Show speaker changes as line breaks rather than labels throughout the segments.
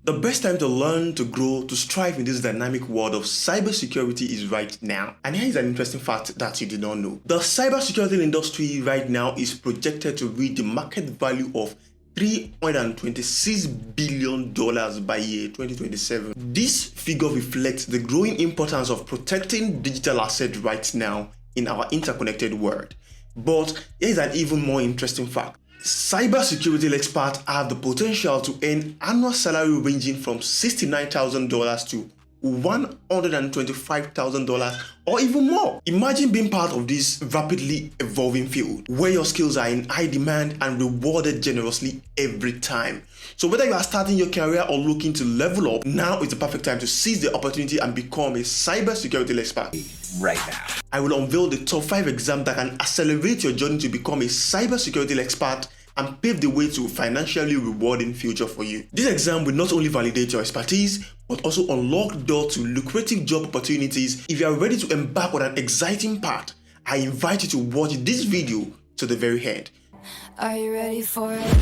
The best time to learn, to grow, to strive in this dynamic world of cybersecurity is right now. And here is an interesting fact that you did not know. The cybersecurity industry right now is projected to reach the market value of $326 billion by year 2027. This figure reflects the growing importance of protecting digital assets right now in our interconnected world. But here's an even more interesting fact. Cybersecurity experts have the potential to earn annual salary ranging from $69,000 to $125,000 or even more. Imagine being part of this rapidly evolving field where your skills are in high demand and rewarded generously every time. So whether you are starting your career or looking to level up, now is the perfect time to seize the opportunity and become a cybersecurity expert.
Right now,
I will unveil the top 5 exams that can accelerate your journey to become a cybersecurity expert and pave the way to a financially rewarding future for you. This exam will not only validate your expertise, but also unlock doors to lucrative job opportunities. If you are ready to embark on an exciting path, I invite you to watch this video to the very end.
Are you ready for it?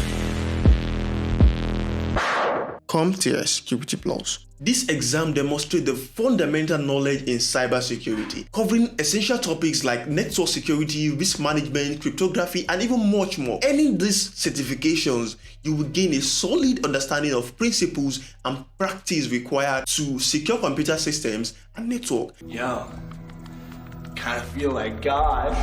CompTIA Security Plus. This exam demonstrates the fundamental knowledge in cybersecurity, covering essential topics like network security, risk management, cryptography, and even much more. Earning these certifications, you will gain a solid understanding of principles and practice required to secure computer systems and network.
yo, kind of feel like God.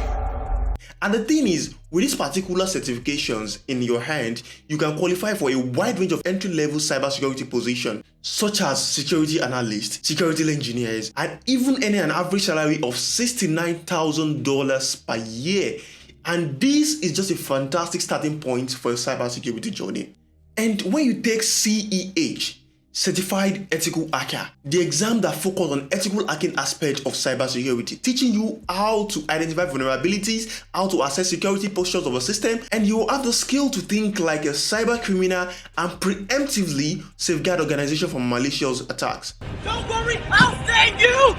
And the thing is, with these particular certifications in your hand, you can qualify for a wide range of entry-level cybersecurity positions, such as security analysts, security engineers, and even earning an average salary of $69,000 per year. And this is just a fantastic starting point for a cybersecurity journey. And when you take CEH, Certified Ethical Hacker, the exam that focuses on ethical hacking aspect of cybersecurity, teaching you how to identify vulnerabilities, how to assess security postures of a system, and you will have the skill to think like a cyber criminal and preemptively safeguard organization from malicious attacks.
Don't worry, I'll save you!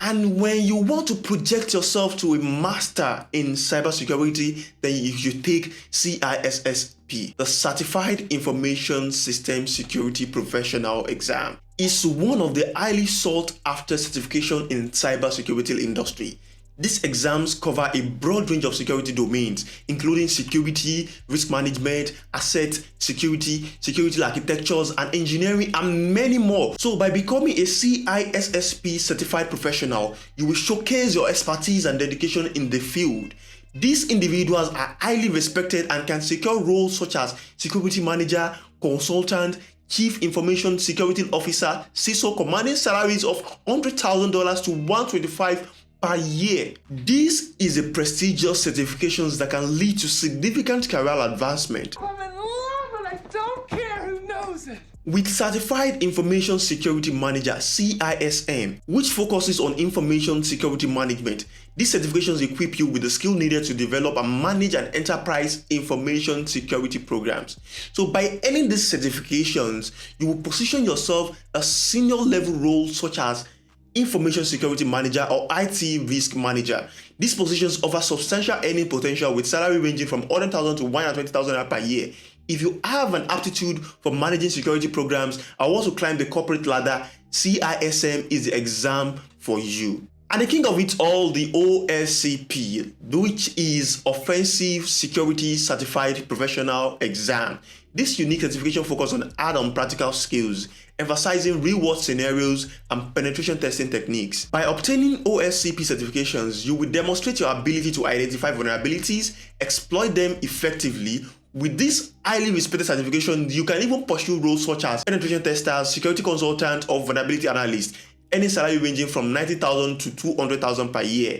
And when you want to project yourself to a master in cybersecurity, then you should take CISSP, the Certified Information System Security Professional exam. It's one of the highly sought after certification in cybersecurity industry. These exams cover a broad range of security domains, including security, risk management, asset security, security architectures, and engineering, and many more. So by becoming a CISSP certified professional, you will showcase your expertise and dedication in the field. These individuals are highly respected and can secure roles such as security manager, consultant, Chief Information Security Officer, CISO, commanding salaries of $100,000 to $125,000 per year. This is a prestigious certification that can lead to significant career advancement.
I'm in love and I don't care who knows it.
With Certified Information Security Manager (CISM), which focuses on information security management, these certifications equip you with the skill needed to develop and manage an enterprise information security programs. So by earning these certifications, you will position yourself a senior level role such as Information Security Manager or IT Risk Manager. These positions offer substantial earning potential with salary ranging from $100,000 to $120,000 per year. If you have an aptitude for managing security programs and want to climb the corporate ladder, CISM is the exam for you. And the king of it all, the OSCP, which is Offensive Security Certified Professional Exam. This unique certification focuses on hard and practical skills, emphasizing real-world scenarios and penetration testing techniques. By obtaining OSCP certifications, you will demonstrate your ability to identify vulnerabilities, exploit them effectively. With this highly respected certification, you can even pursue roles such as penetration tester, security consultant, or vulnerability analyst, earning salary ranging from $90,000 to $200,000 per year.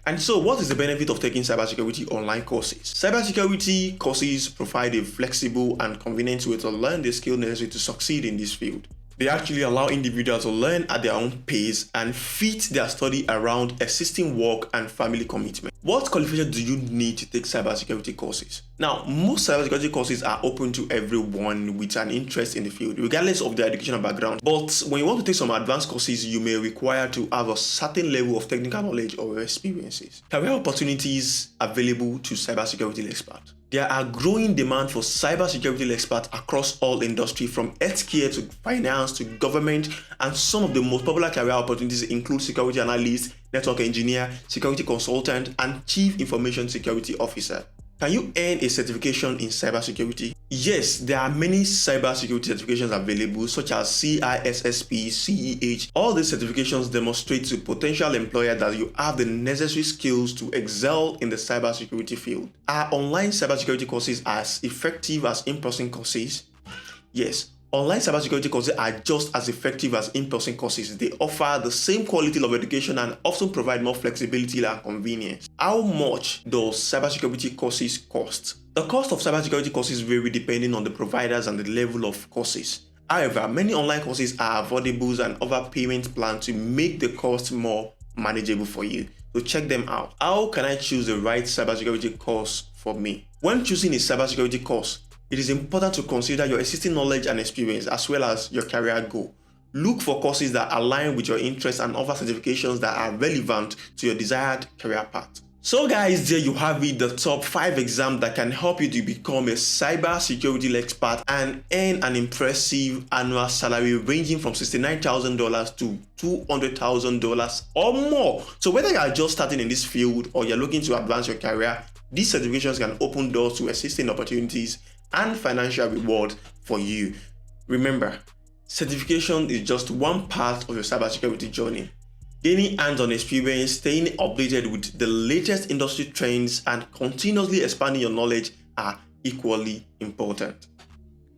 And so, what is the benefit of taking cybersecurity online courses? Cybersecurity courses provide a flexible and convenient way to learn the skills necessary to succeed in this field. They actually allow individuals to learn at their own pace and fit their study around existing work and family commitment. What qualification do you need to take cybersecurity courses? Now, most cybersecurity courses are open to everyone with an interest in the field, regardless of their educational background. But when you want to take some advanced courses, you may require to have a certain level of technical knowledge or experiences. Career opportunities available to cybersecurity experts. There are growing demand for cybersecurity experts across all industry, from healthcare to finance to government, and some of the most popular career opportunities include security analyst, network engineer, security consultant, and chief information security officer. Can you earn a certification in cybersecurity? Yes, there are many cybersecurity certifications available, such as CISSP, CEH. All these certifications demonstrate to potential employer that you have the necessary skills to excel in the cybersecurity field. Are online cybersecurity courses as effective as in-person courses? Yes. Online cybersecurity courses are just as effective as in-person courses. They offer the same quality of education and often provide more flexibility and convenience. How much does cybersecurity courses cost? The cost of cybersecurity courses vary depending on the providers and the level of courses. However, many online courses are affordable and offer payment plans to make the cost more manageable for you. So check them out. How can I choose the right cybersecurity course for me? When choosing a cybersecurity course, it is important to consider your existing knowledge and experience as well as your career goal. Look for courses that align with your interests and offer certifications that are relevant to your desired career path. So guys, there you have it, the top 5 exams that can help you to become a cybersecurity expert and earn an impressive annual salary ranging from $69,000 to $200,000 or more. So whether you are just starting in this field or you're looking to advance your career, these certifications can open doors to existing opportunities and financial reward for you. Remember, certification is just one part of your cybersecurity journey. Gaining hands-on experience, staying updated with the latest industry trends, and continuously expanding your knowledge are equally important.